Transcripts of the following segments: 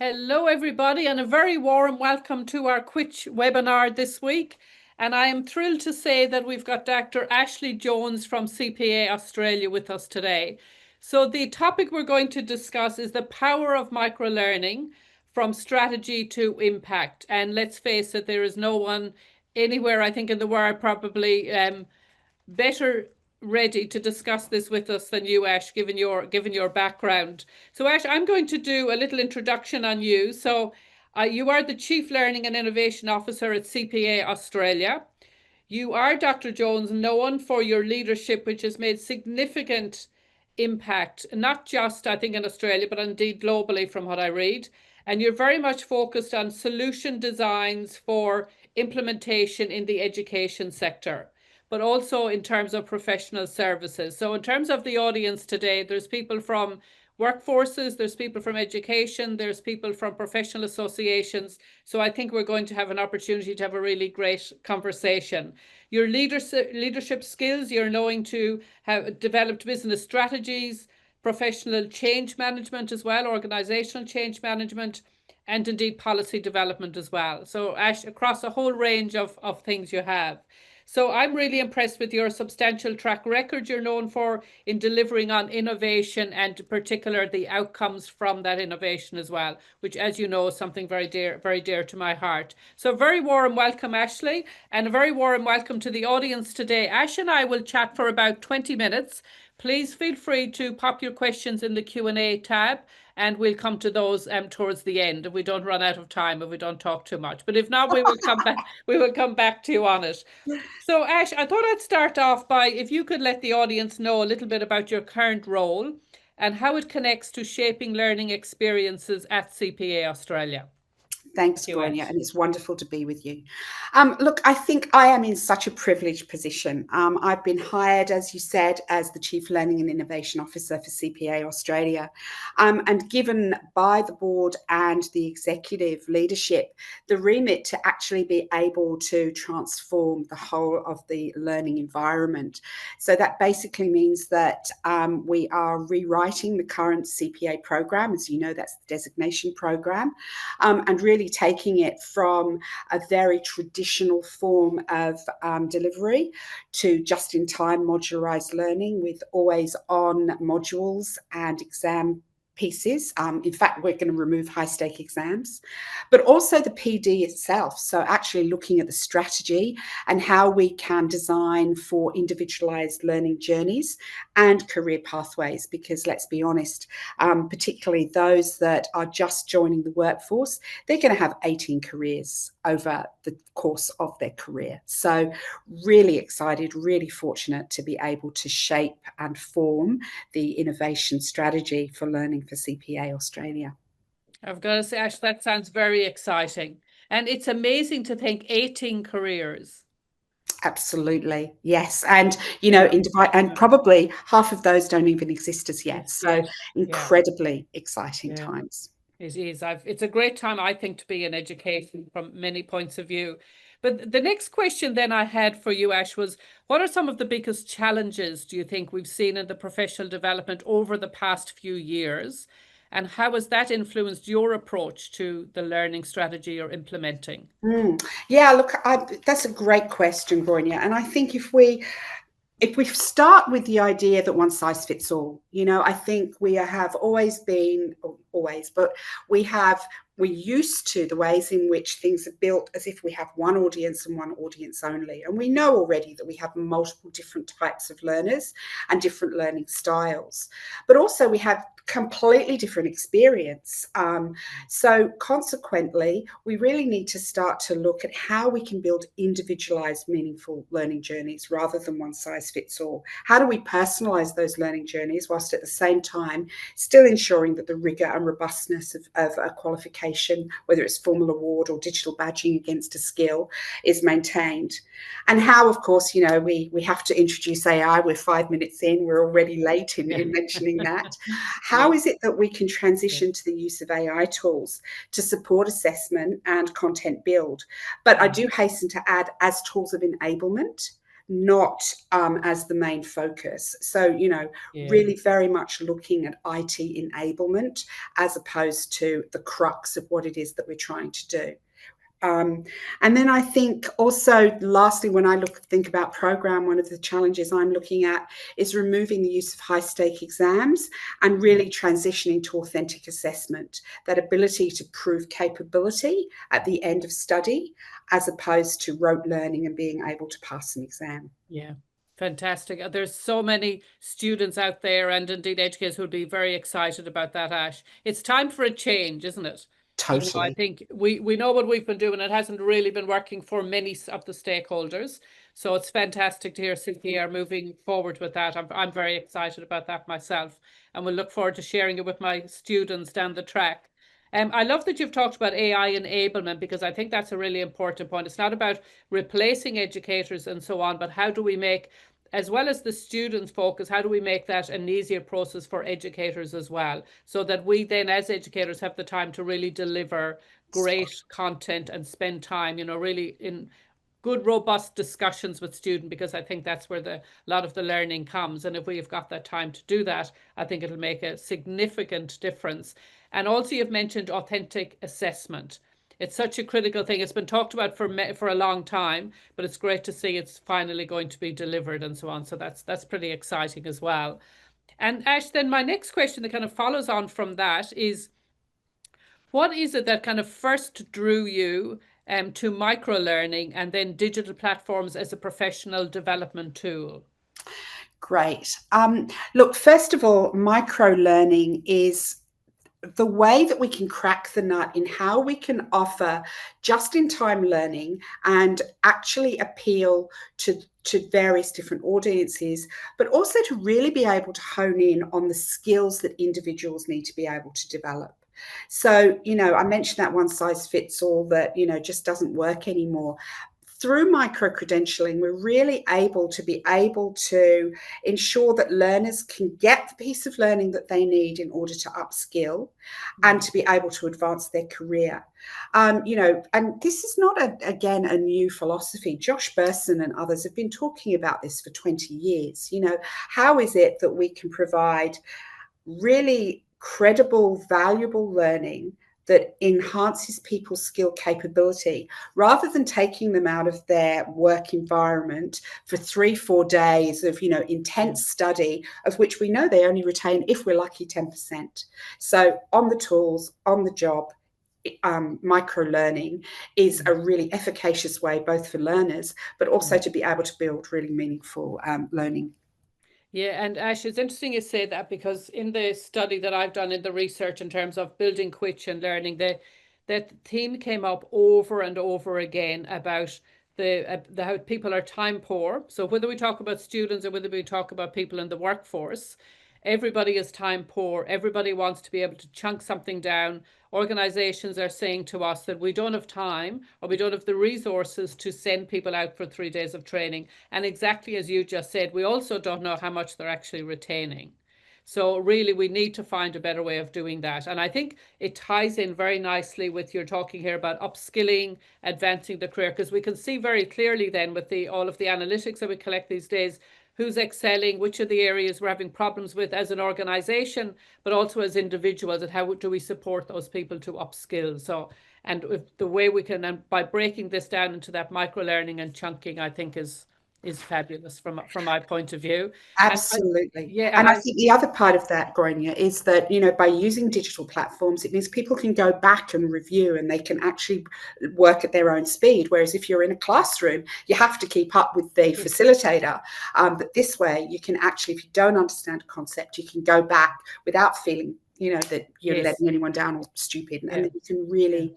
Hello, everybody, and a very warm welcome to our Quitch webinar this week. And I am thrilled to say that we've got Dr. Asheley Jones from CPA Australia with us today. So the topic we're going to discuss is the power of microlearning from strategy to impact. And let's face it, there is no one anywhere, I think, in the world probably better ready to discuss this with us than you, Ash, given your background. So, Ash, I'm going to do a little introduction on you. So, you are the Chief Learning and Innovation Officer at CPA Australia. You are, Dr. Jones, known for your leadership, which has made significant impact, not just, I think, in Australia, but indeed globally from what I read. And you're very much focused on solution designs for implementation in the education sector, but also in terms of professional services. So in terms of the audience today, there's people from workforces, there's people from education, there's people from professional associations. So I think we're going to have an opportunity to have a really great conversation. Your leadership skills, you're knowing to have developed business strategies, professional change management as well, organizational change management, and indeed policy development as well. So Ash, across a whole range of things you have. So I'm really impressed with your substantial track record you're known for in delivering on innovation, and in particular the outcomes from that innovation as well, which, as you know, is something very dear to my heart. So very warm welcome, Ashley, and a very warm welcome to the audience today. Ash and I will chat for about 20 minutes. Please feel free to pop your questions in the Q&A tab, and we'll come to those towards the end if we don't run out of time, if we don't talk too much. But if not, we will come back. We will come back to you on it. So, Ash, I thought I'd start off by if you could let the audience know a little bit about your current role and how it connects to shaping learning experiences at CPA Australia. Thanks, Gráinne, and it's wonderful to be with you. Look, I think I am in such a privileged position. I've been hired, as you said, as the Chief Learning and Innovation Officer for CPA Australia, and given by the board and the executive leadership the remit to actually be able to transform the whole of the learning environment. So that basically means that we are rewriting the current CPA program. As you know, that's the designation program, and really taking it from a very traditional form of delivery to just-in-time modularized learning with always-on modules and exam pieces. In fact, we're going to remove high-stake exams, but also the PD itself. So actually looking at the strategy and how we can design for individualized learning journeys and career pathways, because let's be honest, particularly those that are just joining the workforce, they're going to have 18 careers over the course of their career. So really excited, really fortunate to be able to shape and form the innovation strategy for learning for CPA Australia. I've got to say, Ash, that sounds very exciting. And it's amazing to think 18 careers. Absolutely, yes. And, you know, and probably half of those don't even exist as yet. So incredibly exciting times. It is. It's a great time, I think, to be in education from many points of view. But the next question then I had for you, Ash, was what are some of the biggest challenges do you think we've seen in the professional development over the past few years? And how has that influenced your approach to the learning strategy you're implementing? Yeah, look, that's a great question, Gráinne. And I think if we start with the idea that one size fits all, you know, I think we have always been, but we're used to the ways in which things are built as if we have one audience and one audience only. And we know already that we have multiple different types of learners and different learning styles, but also we have completely different experience. So consequently, we really need to start to look at how we can build individualized, meaningful learning journeys rather than one size fits all. How do we personalize those learning journeys whilst at the same time still ensuring that the rigor and robustness of a qualification, whether it's formal award or digital badging against a skill, is maintained? And how, of course, you know, we have to introduce AI. We're 5 minutes in, we're already late in mentioning that. How is it that we can transition to the use of AI tools to support assessment and content build? But I do hasten to add, as tools of enablement, not as the main focus. So, really very much looking at IT enablement as opposed to the crux of what it is that we're trying to do. And then I think also, lastly, when I think about program, one of the challenges I'm looking at is removing the use of high-stake exams and really transitioning to authentic assessment, that ability to prove capability at the end of study, as opposed to rote learning and being able to pass an exam. Yeah. Fantastic. There's so many students out there and indeed educators who would be very excited about that, Ash. It's time for a change, isn't it? Totally. I think we know what we've been doing. It hasn't really been working for many of the stakeholders. So it's fantastic to hear CPA are moving forward with that. I'm very excited about that myself, and we'll look forward to sharing it with my students down the track. I love that you've talked about AI enablement, because I think that's a really important point. It's not about replacing educators and so on, but how do we make, as well as the students' focus, how do we make that an easier process for educators as well, so that we then as educators have the time to really deliver great content and spend time, really in good, robust discussions with students, because I think that's where a lot of the learning comes. And if we've got that time to do that, I think it'll make a significant difference. And also, you've mentioned authentic assessment. It's such a critical thing. It's been talked about for a long time, but it's great to see it's finally going to be delivered and so on. So that's pretty exciting as well. And Ash, then my next question that kind of follows on from that is, what is it that kind of first drew you to microlearning and then digital platforms as a professional development tool? Great. Look, first of all, microlearning is the way that we can crack the nut in how we can offer just-in-time learning and actually appeal to various different audiences, but also to really be able to hone in on the skills that individuals need to be able to develop. So, I mentioned that one size fits all that, just doesn't work anymore. Through micro-credentialing, we're really able to ensure that learners can get the piece of learning that they need in order to upskill and to be able to advance their career. And this is not, again, a new philosophy. Josh Bersin and others have been talking about this for 20 years. How is it that we can provide really credible, valuable learning that enhances people's skill capability, rather than taking them out of their work environment for 3-4 days of intense study, of which we know they only retain, if we're lucky, 10%. So on the tools, on the job, micro-learning is a really efficacious way both for learners, but also to be able to build really meaningful learning. Yeah, and Ash, it's interesting you say that, because in the study that I've done in the research in terms of building Quitch and learning, that theme came up over and over again about the how people are time poor. So whether we talk about students or whether we talk about people in the workforce, everybody is time poor. Everybody wants to be able to chunk something down. Organizations are saying to us that we don't have time or we don't have the resources to send people out for 3 days of training. And exactly as you just said, we also don't know how much they're actually retaining. So really, we need to find a better way of doing that. And I think it ties in very nicely with your talking here about upskilling, advancing the career, because we can see very clearly then with all of the analytics that we collect these days, who's excelling, which are the areas we're having problems with as an organization, but also as individuals, and how do we support those people to upskill. So, and if the way we can, and by breaking this down into that micro learning and chunking, I think is fabulous from my point of view. Absolutely. And I think the other part of that, Gronya, is that, by using digital platforms, it means people can go back and review and they can actually work at their own speed. Whereas if you're in a classroom, you have to keep up with the facilitator. But this way, you can actually, if you don't understand a concept, you can go back without feeling that you're letting anyone down or stupid, and then you can really,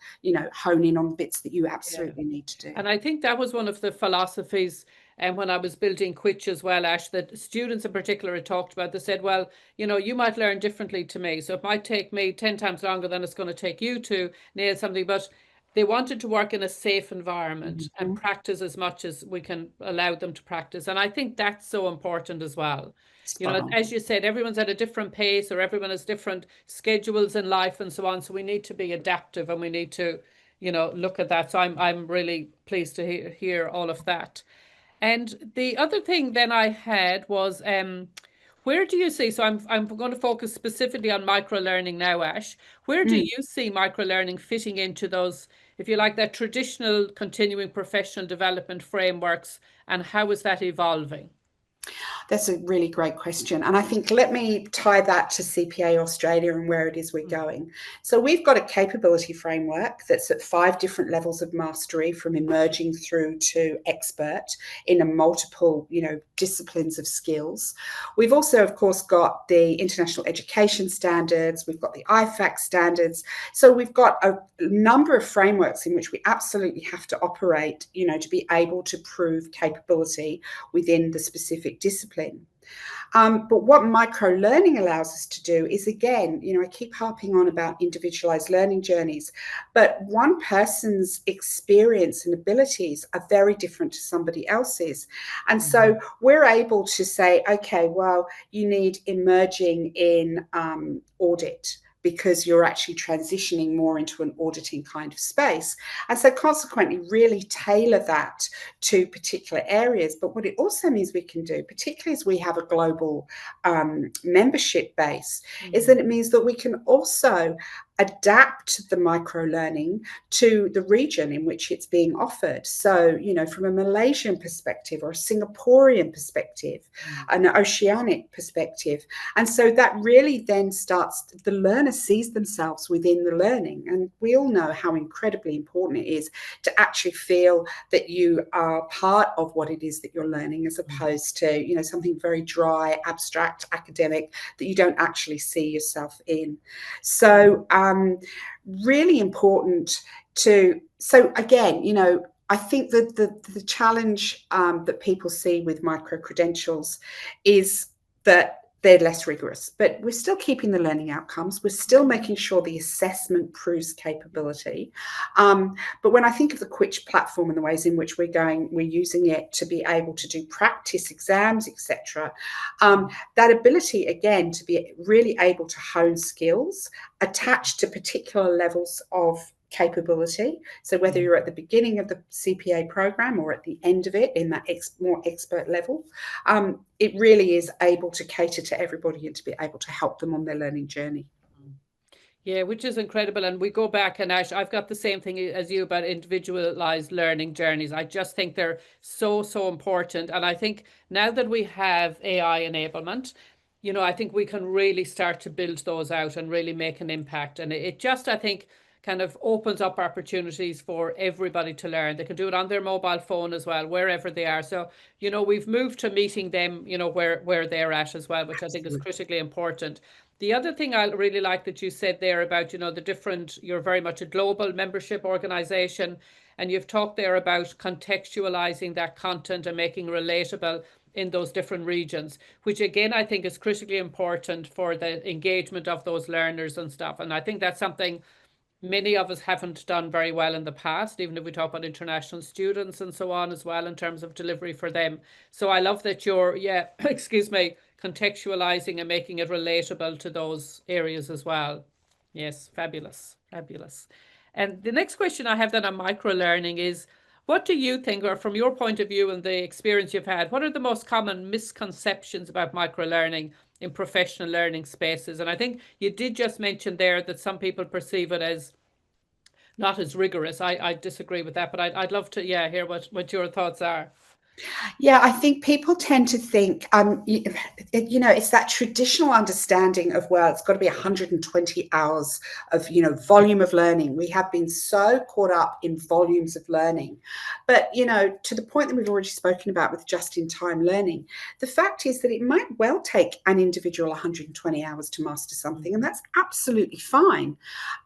hone in on the bits that you absolutely need to do. And I think that was one of the philosophies, and when I was building Quitch as well, Ash, that students in particular had talked about. They said, well, you might learn differently to me, so it might take me 10 times longer than it's going to take you to nail something, but they wanted to work in a safe environment and practice as much as we can allow them to practice. And I think that's so important as well. As you said, everyone's at a different pace, or everyone has different schedules in life and so on. So we need to be adaptive, and we need to, look at that. So I'm really pleased to hear all of that. And the other thing then I had was, where do you see, so I'm going to focus specifically on microlearning now, Ash. Where do you see microlearning fitting into those, if you like, that traditional continuing professional development frameworks, and how is that evolving? That's a really great question. And I think let me tie that to CPA Australia and where it is we're going. So we've got a capability framework that's at 5 different levels of mastery, from emerging through to expert in a multiple, disciplines of skills. We've also, of course, got the international education standards. We've got the IFAC standards. So we've got a number of frameworks in which we absolutely have to operate, to be able to prove capability within the specific discipline. But what microlearning allows us to do is, again, I keep harping on about individualized learning journeys, but one person's experience and abilities are very different to somebody else's. And so we're able to say, okay, well, you need emerging in audit, because you're actually transitioning more into an auditing kind of space. And so consequently, really tailor that to particular areas. But what it also means we can do, particularly as we have a global membership base, is that it means that we can also adapt the microlearning to the region in which it's being offered. So, from a Malaysian perspective or a Singaporean perspective, an oceanic perspective. And so that really then starts, the learner sees themselves within the learning. And we all know how incredibly important it is to actually feel that you are part of what it is that you're learning, as opposed to, something very dry, abstract, academic that you don't actually see yourself in. So, really important so again, I think that the challenge that people see with micro credentials is that they're less rigorous, but we're still keeping the learning outcomes. We're still making sure the assessment proves capability. But when I think of the Quitch platform and the ways in which we're using it to be able to do practice exams, etc., that ability, again, to be really able to hone skills attached to particular levels of capability. So whether you're at the beginning of the CPA program or at the end of it in that more expert level, it really is able to cater to everybody and to be able to help them on their learning journey. Yeah, which is incredible. And we go back, and Ash, I've got the same thing as you about individualized learning journeys. I just think they're so, so important. And I think now that we have AI enablement, I think we can really start to build those out and really make an impact. And it just, I think, kind of opens up opportunities for everybody to learn. They can do it on their mobile phone as well, wherever they are. So, we've moved to meeting them, where they're at as well, which I think is critically important. The other thing I really like that you said there about, the different, you're very much a global membership organization, and you've talked there about contextualizing that content and making relatable in those different regions, which again, I think is critically important for the engagement of those learners and stuff. And I think that's something many of us haven't done very well in the past, even if we talk about international students and so on as well, in terms of delivery for them. So I love that you're, excuse me, contextualizing and making it relatable to those areas as well. Yes, fabulous, fabulous. And the next question I have then on microlearning is, what do you think, or from your point of view and the experience you've had, what are the most common misconceptions about microlearning in professional learning spaces? And I think you did just mention there that some people perceive it as not as rigorous. I disagree with that, but I'd love to, hear what your thoughts are. Yeah, I think people tend to think, it's that traditional understanding of, well, it's got to be 120 hours of, volume of learning. We have been so caught up in volumes of learning. But, to the point that we've already spoken about with just-in-time learning, the fact is that it might well take an individual 120 hours to master something, and that's absolutely fine.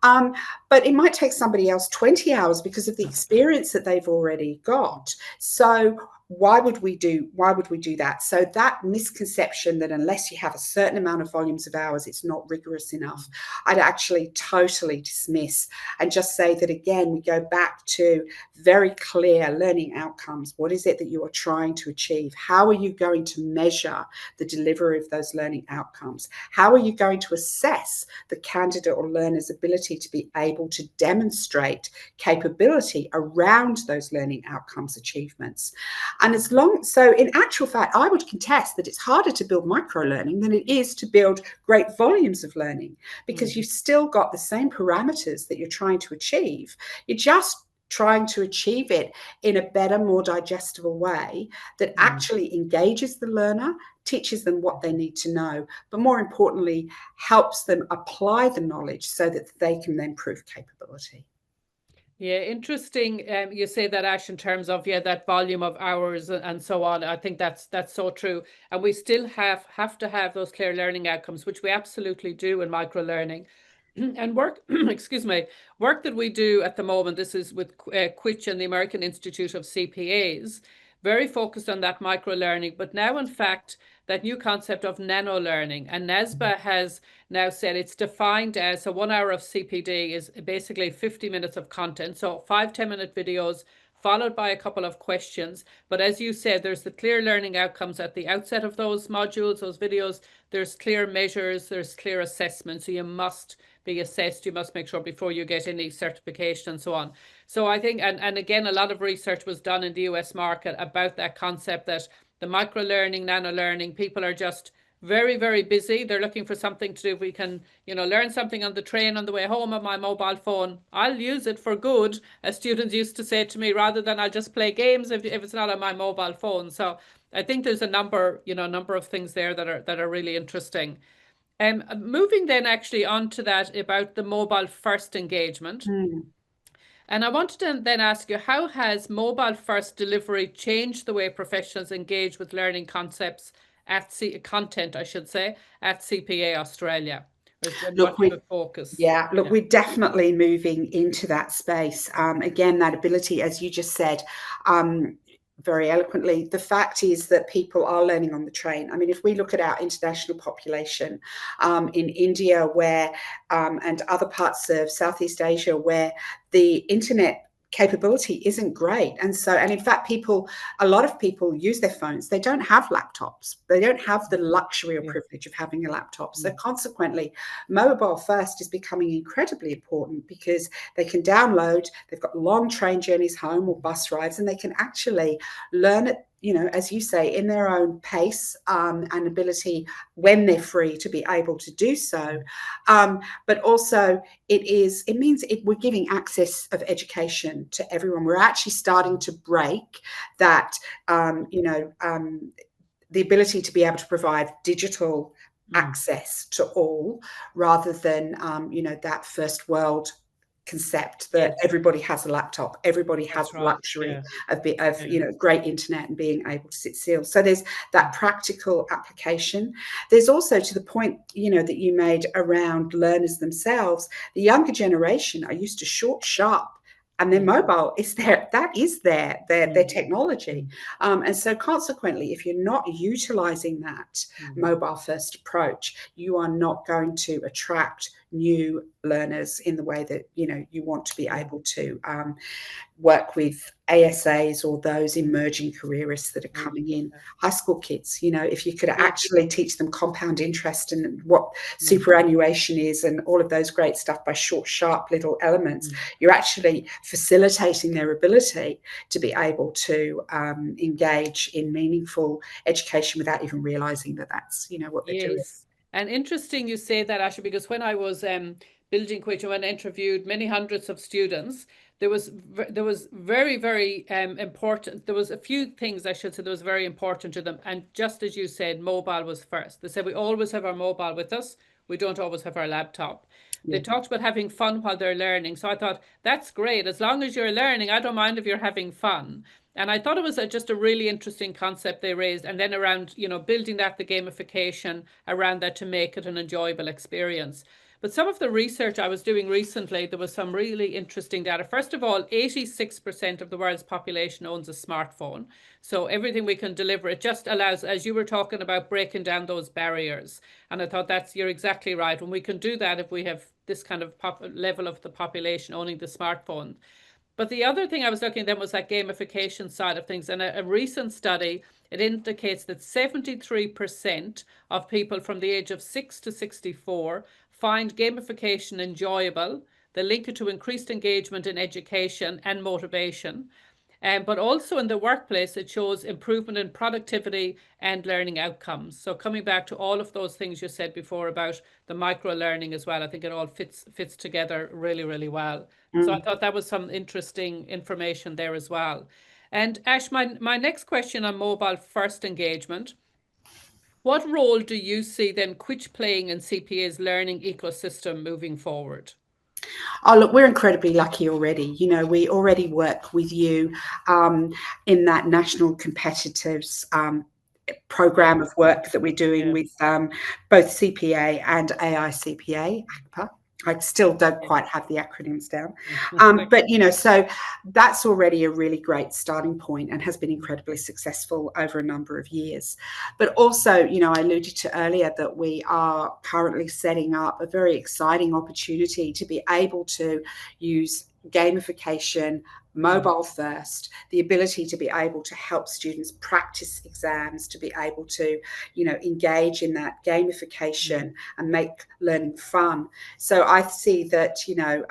But it might take somebody else 20 hours because of the experience that they've already got. So why would we do that? So that misconception that unless you have a certain amount of volumes of hours, it's not rigorous enough, I'd actually totally dismiss and just say that, again, we go back to very clear learning outcomes. What is it that you are trying to achieve? How are you going to measure the delivery of those learning outcomes? How are you going to assess the candidate or learner's ability to be able to demonstrate capability around those learning outcomes achievements? And so in actual fact, I would contest that it's harder to build microlearning than it is to build great volumes of learning, because you've still got the same parameters that you're trying to achieve. You're just trying to achieve it in a better, more digestible way that actually engages the learner, teaches them what they need to know, but more importantly, helps them apply the knowledge so that they can then prove capability. Yeah, interesting. You say that, Ash, in terms of that volume of hours and so on. I think that's so true. And we still have to have those clear learning outcomes, which we absolutely do in microlearning. And work, excuse me, work that we do at the moment. This is with Quitch and the American Institute of CPAs, very focused on that microlearning. But now, in fact, that new concept of nano learning, and NASBA has now said it's defined as, so 1 hour of CPD is basically 50 minutes of content. So 5-10 minute videos followed by a couple of questions. But as you said, there's the clear learning outcomes at the outset of those modules, those videos. There's clear measures, there's clear assessment. So you must be assessed. You must make sure before you get any certification and so on. So I think, and again, a lot of research was done in the US market about that concept, that the micro learning, nano learning, people are just very, very busy. They're looking for something to do. If we can, learn something on the train on the way home on my mobile phone, I'll use it for good, as students used to say to me, rather than I'll just play games if it's not on my mobile phone. So I think there's a number of things there that are really interesting. Moving then actually on to that about the mobile first engagement. And I wanted to then ask you, how has mobile first delivery changed the way professionals engage with learning concepts content, I should say, at CPA Australia? Look, what focus? we're definitely moving into that space. Again, that ability, as you just said, very eloquently, the fact is that people are learning on the train. I mean, if we look at our international population in India, where and other parts of Southeast Asia, where the internet capability isn't great, and in fact, a lot of people use their phones. They don't have laptops. They don't have the luxury or privilege of having a laptop. So consequently, mobile first is becoming incredibly important, because they can download, they've got long train journeys home or bus rides, and they can actually learn it, as you say, in their own pace and ability when they're free to be able to do so. But also it means we're giving access of education to everyone. We're actually starting to break that, the ability to be able to provide digital access to all, rather than, that first world concept that everybody has a laptop, everybody has the luxury of great internet and being able to sit still. So there's that practical application. There's also, to the point that you made around learners themselves, the younger generation are used to short, sharp, and their mobile is there. That is their technology. And so consequently, if you're not utilizing that mobile first approach, you are not going to attract new learners in the way that you want to be able to work with ASAs or those emerging careerists that are coming in. High school kids, if you could actually teach them compound interest and what superannuation is and all of those great stuff by short, sharp little elements, you're actually facilitating their ability to be able to engage in meaningful education without even realizing that that's what they're doing. And interesting you say that, Ashley, because when I was building Quitch, when I interviewed many hundreds of students, there was very, very important. There was a few things, I should say, that was very important to them. And just as you said, mobile was first. They said we always have our mobile with us. We don't always have our laptop. They talked about having fun while they're learning. So I thought, that's great. As long as you're learning, I don't mind if you're having fun. And I thought it was just a really interesting concept they raised. And then around, building the gamification around that to make it an enjoyable experience. But some of the research I was doing recently, there was some really interesting data. First of all, 86% of the world's population owns a smartphone. So everything we can deliver, it just allows, as you were talking about, breaking down those barriers. And I thought you're exactly right. When we can do that, if we have this kind of level of the population owning the smartphone. But the other thing I was looking at then was that gamification side of things. And a recent study, it indicates that 73% of people from the age of 6 to 64 find gamification enjoyable. They link it to increased engagement in education and motivation. But also in the workplace, it shows improvement in productivity and learning outcomes. So coming back to all of those things you said before about the micro learning as well, I think it all fits together really, really well. So I thought that was some interesting information there as well. And Ash, my next question on mobile first engagement. What role do you see then Quitch playing in CPA's learning ecosystem moving forward? Oh, look, we're incredibly lucky already. You know, we already work with you in that national competitors program of work that we're doing with both CPA and AI CPA, ACPA. I still don't quite have the acronyms down. But, you know, so that's already a really great starting point and has been incredibly successful over a number of years. But also, you know, I alluded to earlier that we are currently setting up a very exciting opportunity to be able to use gamification, mobile first, the ability to be able to help students practice exams, to be able to, you know, engage in that gamification and make learning fun. So I see that, you know,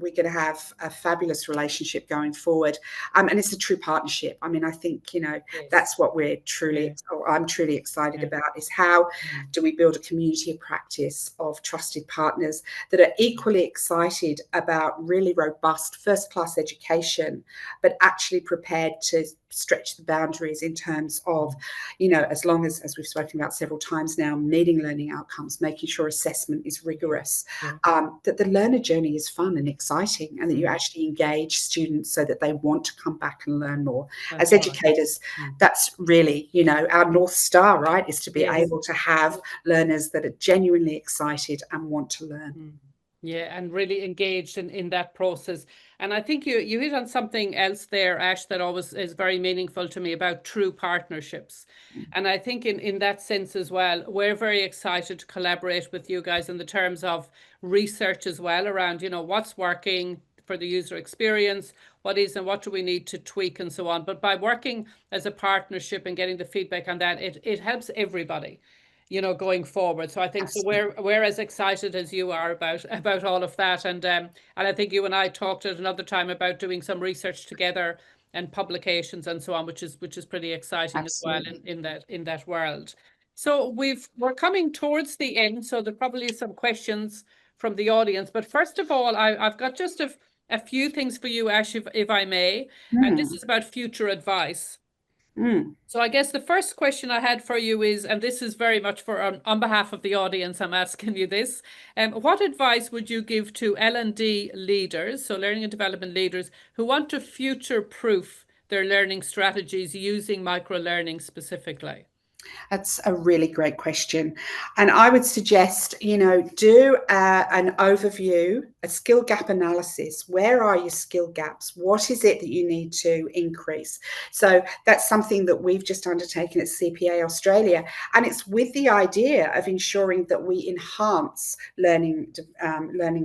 we're going to have a fabulous relationship going forward. And it's a true partnership. I mean, I think, you know, that's what we're truly, I'm truly excited about, is how do we build a community of practice of trusted partners that are equally excited about really robust first-class education, but actually prepared to stretch the boundaries in terms of, you know, as long as we've spoken about several times now, meeting learning outcomes, making sure assessment is rigorous, that the learner journey is fun and exciting, and that you actually engage students so that they want to come back and learn more. As educators, that's really, you know, our North Star, right, is to be able to have learners that are genuinely excited and want to learn. Yeah, and really engaged in that process. And I think you hit on something else there, Ash, that always is very meaningful to me about true partnerships. And I think in that sense as well, we're very excited to collaborate with you guys in the terms of research as well around, you know, what's working for the user experience, what is and what do we need to tweak and so on. But by working as a partnership and getting the feedback on that, it helps everybody, you know, going forward. So I think so we're as excited as you are about all of that. And I think you and I talked at another time about doing some research together and publications and so on, which is pretty exciting as well in that world. So we're coming towards the end, so there probably is some questions from the audience. But first of all, I've got just a few things for you, Ash, if I may. And this is about future advice. So I guess the first question I had for you is, and this is very much for on behalf of the audience, I'm asking you this. What advice would you give to L&D leaders, so learning and development leaders, who want to future-proof their learning strategies using microlearning specifically? That's a really great question. And I would suggest, you know, do an overview, a skill gap analysis. Where are your skill gaps? What is it that you need to increase? So that's something that we've just undertaken at CPA Australia. And it's with the idea of ensuring that we enhance learning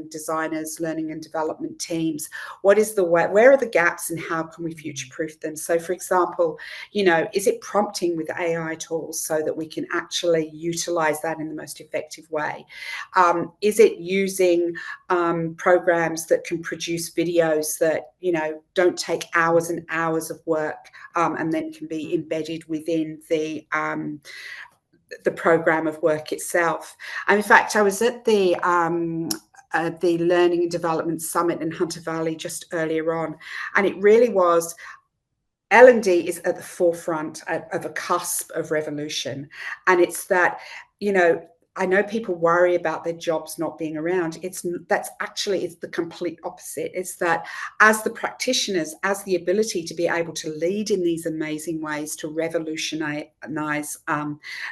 designers, learning and development teams. What is where are the gaps and how can we future-proof them? So for example, you know, is it prompting with AI tools so that we can actually utilize that in the most effective way? Is it using programs that can produce videos that, you know, don't take hours and hours of work and then can be embedded within the program of work itself? And in fact, I was at the Learning and Development Summit in Hunter Valley just earlier on, and it really was, L&D is at the forefront of a cusp of revolution. And it's that, you know, I know people worry about their jobs not being around. It's the complete opposite. It's that as the practitioners, as the ability to be able to lead in these amazing ways to revolutionize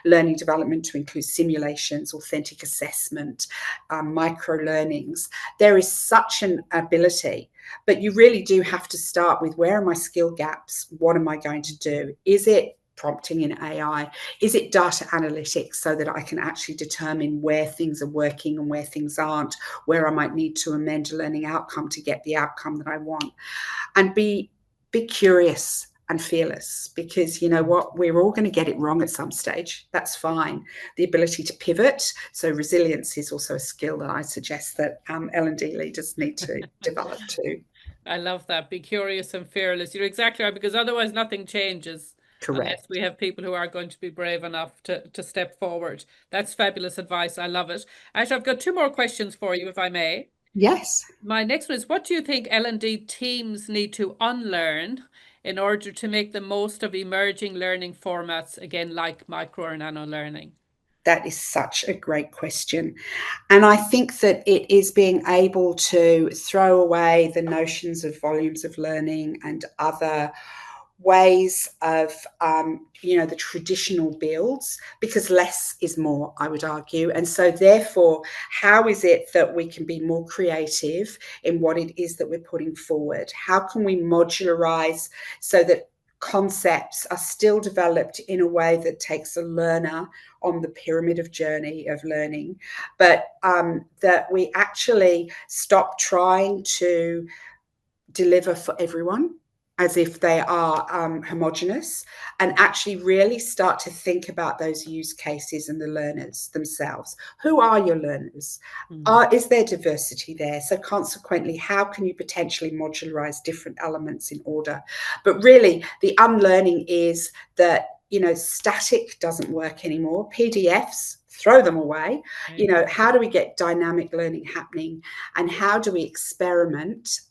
learning development, to include simulations, authentic assessment, micro-learnings, there is such an ability. But you really do have to start with, where are my skill gaps? What am I going to do? Is it prompting in AI? Is it data analytics so that I can actually determine where things are working and where things aren't, where I might need to amend a learning outcome to get the outcome that I want? And be curious and fearless, because you know what, we're all going to get it wrong at some stage. That's fine. The ability to pivot, so resilience is also a skill that I suggest that L&D leaders need to develop too. I love that. Be curious and fearless. You're exactly right, because otherwise nothing changes unless Correct. we have people who are going to be brave enough to step forward. That's fabulous advice. I love it. Actually, I've got two more questions for you, if I may. Yes. My next one is, what do you think L&D teams need to unlearn in order to make the most of emerging learning formats, again, like micro or nano learning? That is such a great question. And I think that it is being able to throw away the notions of volumes of learning and other ways of the traditional builds, because less is more, I would argue. And so therefore, how is it that we can be more creative in what it is that we're putting forward? How can we modularize so that concepts are still developed in a way that takes a learner on the pyramid of journey of learning, but that we actually stop trying to deliver for everyone as if they are homogenous, and actually really start to think about those use cases and the learners themselves. Who are your learners? Is there diversity there? So consequently, how can you potentially modularize different elements in order? But really, the unlearning is that, static doesn't work anymore. PDFs, throw them away. How do we get dynamic learning happening, and how do we experiment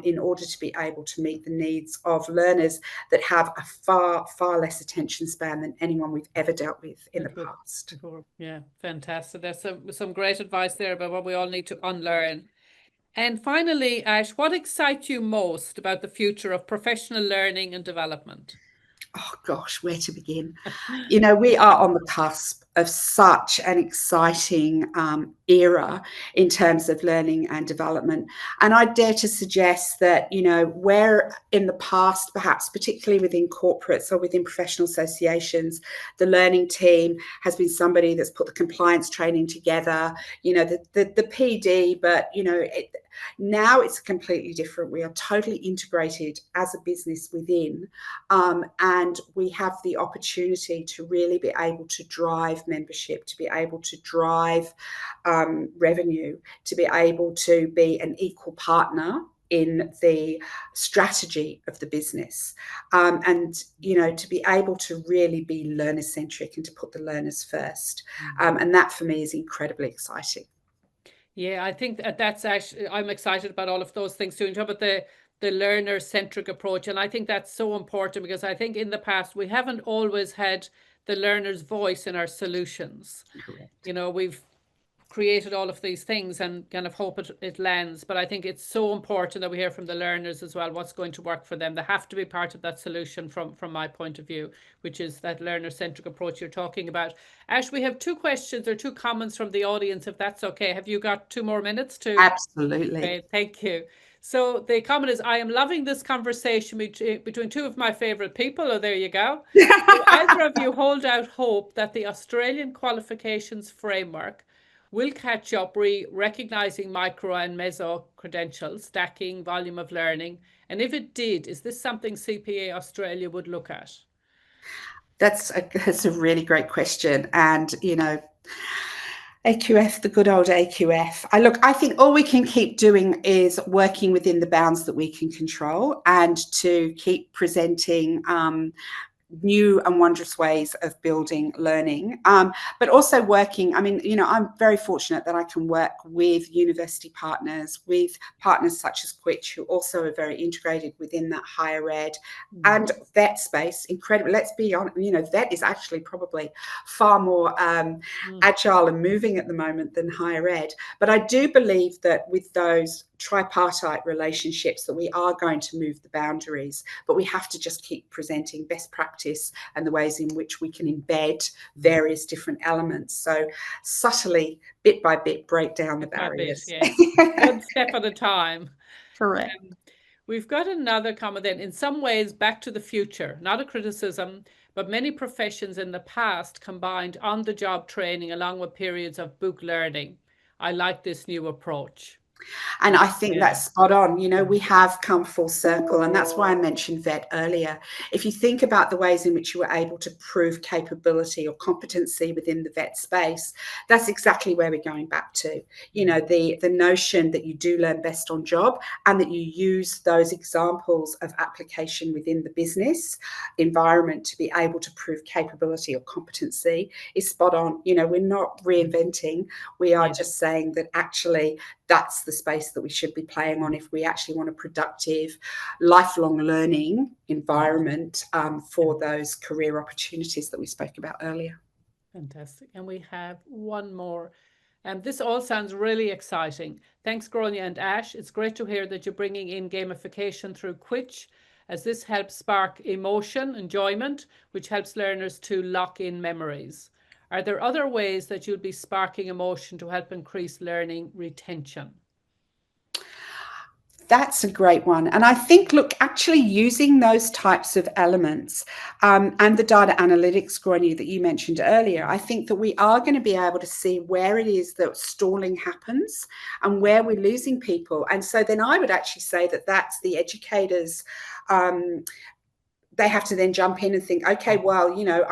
in order to be able to meet the needs of learners that have a far, far less attention span than anyone we've ever dealt with in the past. Yeah, fantastic. There's some great advice there about what we all need to unlearn. And finally, Ash, what excites you most about the future of professional learning and development? Oh gosh, where to begin? We are on the cusp of such an exciting era in terms of learning and development. And I dare to suggest that, where in the past, perhaps particularly within corporates or within professional associations, the learning team has been somebody that's put the compliance training together, the PD, but, now it's completely different. We are totally integrated as a business within, and we have the opportunity to really be able to drive membership, to be able to drive revenue, to be able to be an equal partner in the strategy of the business, and to be able to really be learner centric and to put the learners first, and that for me is incredibly exciting. Yeah, I think that's actually, I'm excited about all of those things too. And talk about the learner centric approach. And I think that's so important, because I think in the past we haven't always had the learner's voice in our solutions. Correct. We've created all of these things and kind of hope it lands. But I think it's so important that we hear from the learners as well what's going to work for them. They have to be part of that solution from my point of view, which is that learner-centric approach you're talking about. Ash, we have two questions or two comments from the audience, if that's okay. Have you got 2 more minutes to? Absolutely. Great, thank you. So the comment is, I am loving this conversation between two of my favourite people. Oh, there you go. Do either of you hold out hope that the Australian qualifications framework will catch up, recognizing micro and meso credentials, stacking, volume of learning? And if it did, is this something CPA Australia would look at? That's a really great question. And, AQF, the good old AQF. I think all we can keep doing is working within the bounds that we can control, and to keep presenting new and wondrous ways of building learning, but also working. I'm very fortunate that I can work with university partners, with partners such as Quitch, who also are very integrated within that higher ed and vet space. Incredible. Let's be honest, vet is actually probably far more agile and moving at the moment than higher ed. But I do believe that with those tripartite relationships that we are going to move the boundaries, but we have to just keep presenting best practice and the ways in which we can embed various different elements. So subtly, bit by bit, break down the barriers. Yes. One step at a time. Correct. We've got another comment then. In some ways, back to the future, not a criticism, but many professions in the past combined on-the-job training along with periods of book learning. I like this new approach. And I think Yeah. that's spot on. You know, we have come full circle. And that's why I mentioned vet earlier. If you think about the ways in which you were able to prove capability or competency within the vet space, that's exactly where we're going back to. You know, the notion that you do learn best on job and that you use those examples of application within the business environment to be able to prove capability or competency is spot on. You know, we're not reinventing. We are just saying that actually that's the space that we should be playing on if we actually want a productive, lifelong learning environment for those career opportunities that we spoke about earlier. Fantastic. And we have one more. And this all sounds really exciting. Thanks, Gronya and Ash. It's great to hear that you're bringing in gamification through Quitch, as this helps spark emotion, enjoyment, which helps learners to lock in memories. Are there other ways that you'll be sparking emotion to help increase learning retention? That's a great one. And I think, look, actually using those types of elements and the data analytics, Gráinne, that you mentioned earlier, I think that we are going to be able to see where it is that stalling happens and where we're losing people. And so then I would actually say that that's the educators. They have to then jump in and think, okay, well, you know,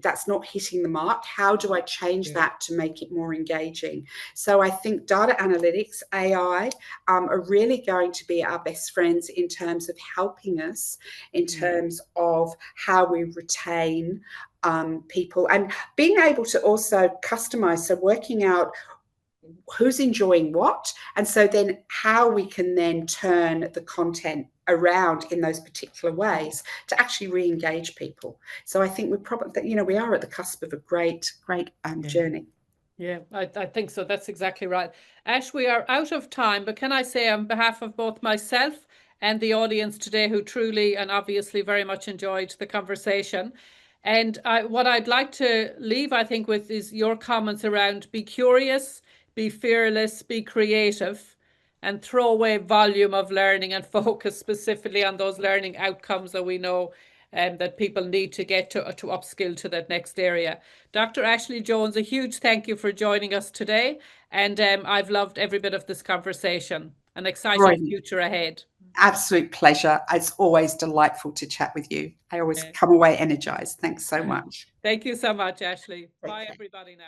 that's not hitting the mark. How do I change that to make it more engaging? So I think data analytics, AI, are really going to be our best friends in terms of helping us in terms of how we retain people and being able to also customize. So working out who's enjoying what, and so then how we can then turn the content around in those particular ways to actually re-engage people. So I think we're probably, you know, we are at the cusp of a great journey. Yeah, I think so. That's exactly right. Ash, we are out of time, but can I say on behalf of both myself and the audience today, who truly and obviously very much enjoyed the conversation, and what I'd like to leave, I think, with is your comments around be curious, be fearless, be creative, and throw away volume of learning and focus specifically on those learning outcomes that we know that people need to get to upskill to that next area. Dr. Asheley Jones, a huge thank you for joining us today. And I've loved every bit of this conversation. An exciting future ahead. Absolute pleasure. It's always delightful to chat with you. I always come away energized. Thanks so much. Thank you so much, Ashley. Bye, everybody now.